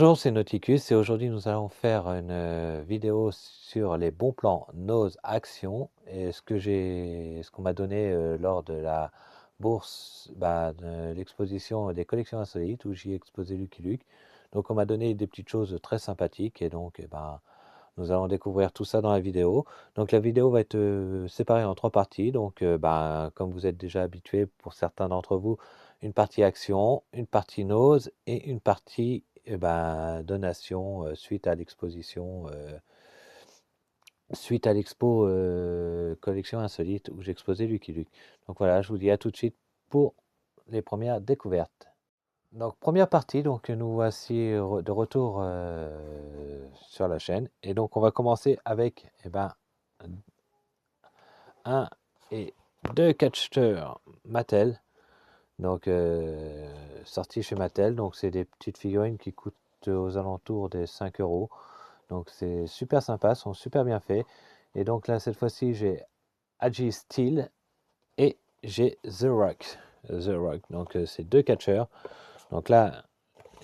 Bonjour, c'est Nauticus et aujourd'hui nous allons faire une vidéo sur les bons plans Nose Action et ce qu'on m'a donné lors de la bourse de l'exposition des collections insolites où j'y ai exposé Lucky Luke. Donc on m'a donné des petites choses très sympathiques et donc nous allons découvrir tout ça dans la vidéo. Donc la vidéo va être séparée en trois parties. Donc comme vous êtes déjà habitué pour certains d'entre vous, une partie action, une partie nose et une partie donation suite à l'expo collection insolite où j'exposais Lucky Luke. Donc voilà, je vous dis à tout de suite pour les premières découvertes. Donc première partie, donc nous voici de retour sur la chaîne et donc on va commencer avec un et deux catcheurs Mattel, donc sortis chez Mattel. Donc c'est des petites figurines qui coûtent aux alentours des 5 euros. Donc c'est super sympa, sont super bien faits. Et donc là cette fois-ci j'ai Agi Steel et j'ai The Rock. The Rock. Donc c'est deux catcheurs. Donc là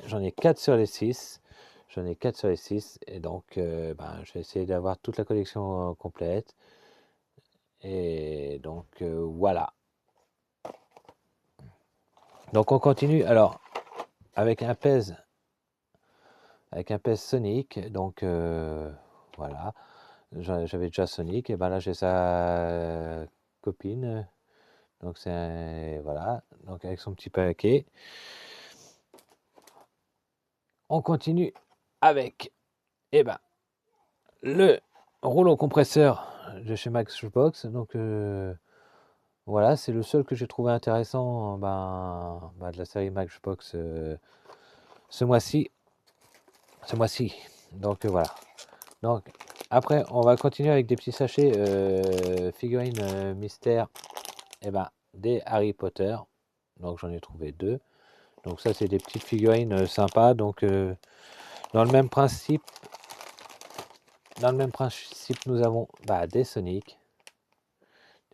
j'en ai 4 sur les 6. J'en ai 4 sur les 6. Et donc je vais essayer d'avoir toute la collection complète. Et donc voilà. Donc on continue alors avec un pèse Sonic. Donc voilà. J'avais déjà Sonic. Et ben là j'ai sa copine. Donc c'est voilà. Donc avec son petit paquet. On continue avec le rouleau compresseur de chez Matchbox. Donc voilà, c'est le seul que j'ai trouvé intéressant de la série Matchbox ce mois-ci. Donc voilà. Donc après, on va continuer avec des petits sachets figurines mystères des Harry Potter. Donc j'en ai trouvé deux. Donc ça, c'est des petites figurines sympas. Donc dans le même principe, nous avons des Sonic,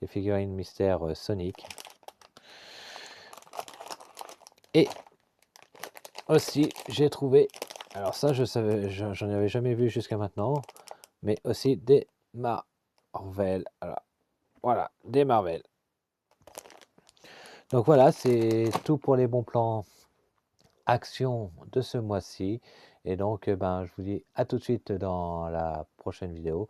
des figurines mystères Sonic. Et aussi, j'ai trouvé, alors ça, j'en avais jamais vu jusqu'à maintenant, mais aussi des Marvel. Alors, voilà, des Marvel. Donc voilà, c'est tout pour les bons plans action de ce mois-ci. Et donc, je vous dis à tout de suite dans la prochaine vidéo,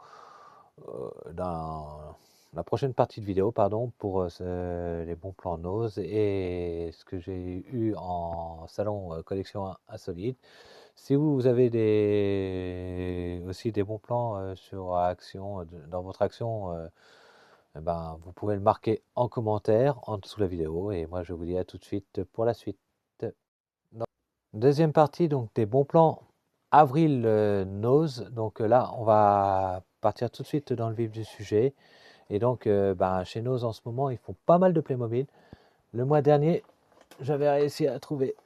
dans la prochaine partie de vidéo, pardon, pour les bons plans Nose et ce que j'ai eu en salon collection insolite. Si vous avez aussi des bons plans sur action, dans votre action, vous pouvez le marquer en commentaire en dessous de la vidéo. Et moi, je vous dis à tout de suite pour la suite. Deuxième partie, donc des bons plans avril Nose. Donc là, on va partir tout de suite dans le vif du sujet. Et donc, chez Nose en ce moment, ils font pas mal de Playmobil. Le mois dernier, j'avais réussi à trouver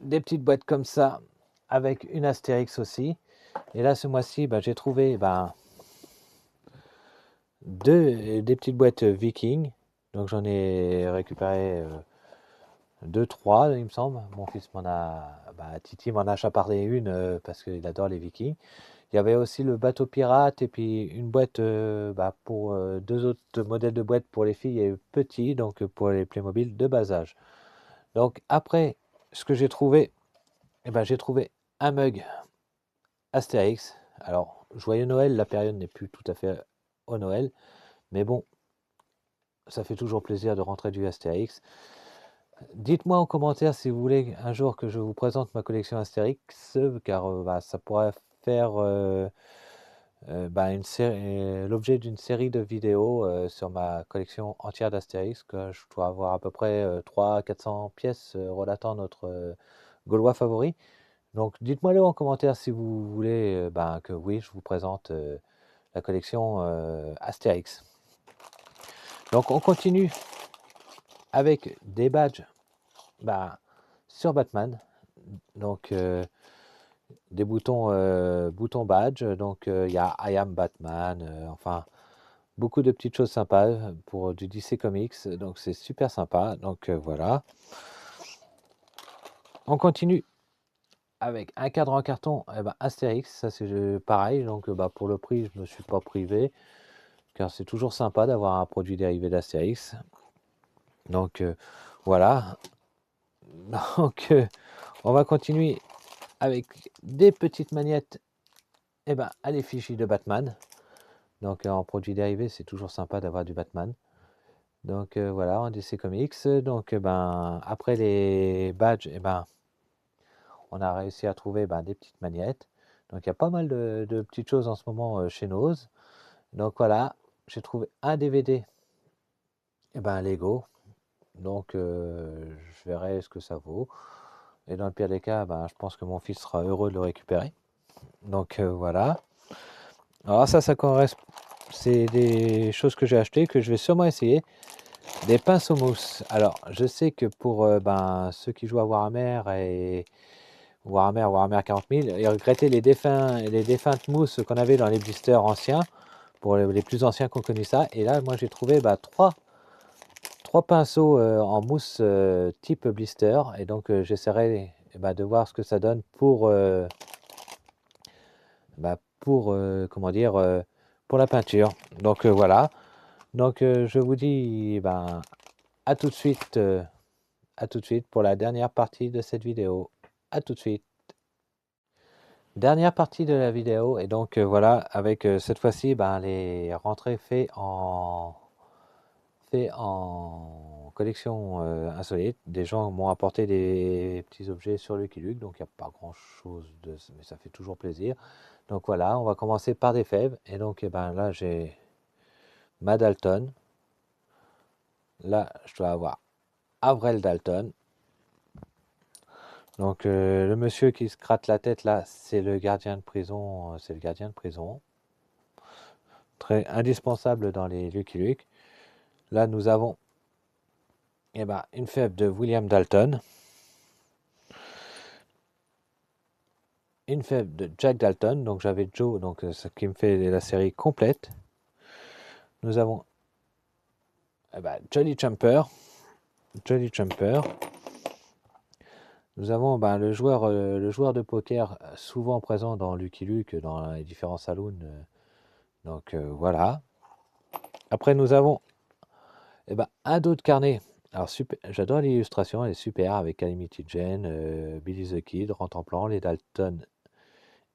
des petites boîtes comme ça, avec une Astérix aussi. Et là, ce mois-ci, j'ai trouvé des petites boîtes Viking. Donc j'en ai récupéré 2, 3, il me semble. Mon fils Titi m'en a chaparré une parce qu'il adore les Vikings. Il y avait aussi le bateau pirate et puis une boîte pour deux autres modèles de boîtes pour les filles et petits, donc pour les Playmobil de bas âge. Donc après, ce que j'ai trouvé, j'ai trouvé un mug Astérix. Alors, joyeux Noël, la période n'est plus tout à fait au Noël, mais bon, ça fait toujours plaisir de rentrer du Astérix. Dites-moi en commentaire si vous voulez un jour que je vous présente ma collection Astérix, car ça pourrait faire l'objet d'une série de vidéos sur ma collection entière d'Astérix, que je dois avoir à peu près 300-400 pièces relatant notre Gaulois favori. Donc dites-moi-le en commentaire si vous voulez que oui, je vous présente la collection Astérix. Donc on continue avec des badges sur Batman. Donc des boutons badge. Donc il y a I am Batman, enfin beaucoup de petites choses sympas pour du DC Comics. Donc c'est super sympa. Donc voilà. On continue avec un cadre en carton, eh ben, Astérix, ça c'est pareil, donc bah, pour le prix, je me suis pas privé, car c'est toujours sympa d'avoir un produit dérivé d'Astérix. Donc voilà, donc on va continuer avec des petites magnettes, eh ben, à l'effigie de Batman. Donc en produit dérivé, c'est toujours sympa d'avoir du Batman. Donc voilà, en DC Comics. Donc ben, après les badges, eh ben, on a réussi à trouver ben, des petites magnettes. Donc il y a pas mal de petites choses en ce moment chez Noz. Donc voilà, j'ai trouvé un DVD, eh ben, Lego. Donc je verrai ce que ça vaut. Et dans le pire des cas, ben, je pense que mon fils sera heureux de le récupérer. Donc voilà. Alors ça correspond. C'est des choses que j'ai achetées, que je vais sûrement essayer. Des pinceaux mousse. Alors, je sais que pour ben, ceux qui jouent à Warhammer et Warhammer 40 000, ils regrettaient les défuntes mousses qu'on avait dans les blisters anciens, pour les plus anciens qui ont connu ça. Et là, moi, j'ai trouvé bah, trois pinceaux en mousse type blister. Et donc, j'essaierai bah, de voir ce que ça donne comment dire, pour la peinture. Donc, voilà. Donc, je vous dis ben, à tout de suite. À tout de suite pour la dernière partie de cette vidéo. À tout de suite. Dernière partie de la vidéo et donc voilà avec cette fois-ci ben, les rentrées fait en collection insolite. Des gens m'ont apporté des petits objets sur Lucky Luke, donc il n'y a pas grand chose de, mais ça fait toujours plaisir. Donc voilà, on va commencer par des fèves et donc eh ben, là j'ai ma Dalton. Là je dois avoir Avril Dalton. Donc le monsieur qui se gratte la tête là, c'est le gardien de prison, c'est le gardien de prison. Très indispensable dans les Lucky Luke. Là nous avons eh ben, une fève de William Dalton, une fève de Jack Dalton, donc j'avais Joe, donc ce qui me fait la série complète. Nous avons eh ben, Johnny Jumper. Nous avons ben, le joueur de poker souvent présent dans Lucky Luke, dans les différents saloons. Donc voilà. Après nous avons eh ben, un dos de carnet. Alors super, j'adore l'illustration, elle est super avec Calamity Jane, Billy the Kid, Rantanplan, les Dalton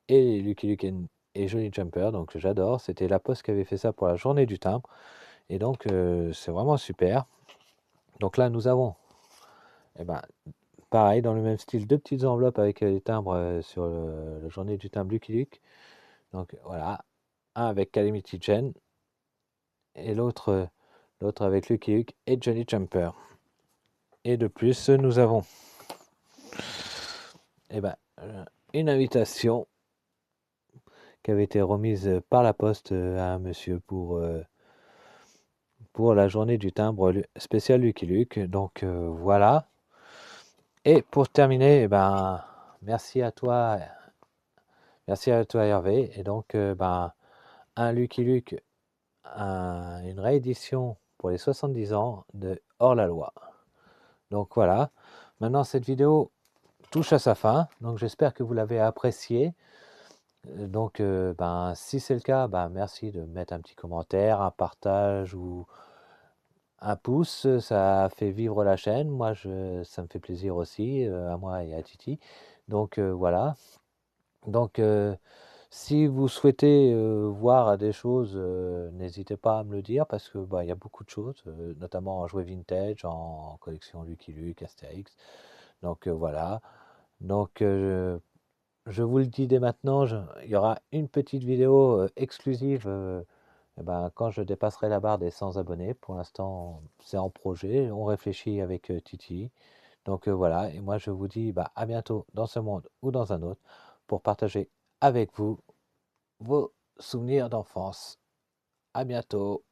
et Lucky Luke et Johnny Jumper. Donc j'adore. C'était La Poste qui avait fait ça pour la journée du timbre. Et donc c'est vraiment super. Donc là nous avons, eh ben, pareil dans le même style, deux petites enveloppes avec les timbres sur la journée du timbre Lucky Luke. Donc voilà, un avec Calamity Jane et l'autre avec Lucky Luke et Johnny Jumper. Et de plus, nous avons eh ben, une invitation qui avait été remise par la poste à un monsieur pour la journée du timbre spécial Lucky Luke. Donc voilà. Et pour terminer, eh ben, merci à toi Hervé. Et donc ben, un Lucky Luke, une réédition pour les 70 ans de Hors la loi. Donc voilà. Maintenant cette vidéo touche à sa fin. Donc j'espère que vous l'avez appréciée. Donc ben, si c'est le cas, ben, merci de mettre un petit commentaire, un partage ou un pouce, ça fait vivre la chaîne. Moi, ça me fait plaisir aussi, à moi et à Titi. Donc voilà. Donc si vous souhaitez voir des choses, n'hésitez pas à me le dire parce que bah, il y a beaucoup de choses, notamment en jouets vintage, en collection Lucky Luke, Astérix. Donc voilà. Donc je vous le dis dès maintenant, il y aura une petite vidéo exclusive eh ben, quand je dépasserai la barre des 100 abonnés. Pour l'instant, c'est en projet, on réfléchit avec Titi. Donc voilà, et moi je vous dis bah, à bientôt dans ce monde ou dans un autre pour partager avec vous vos souvenirs d'enfance. À bientôt.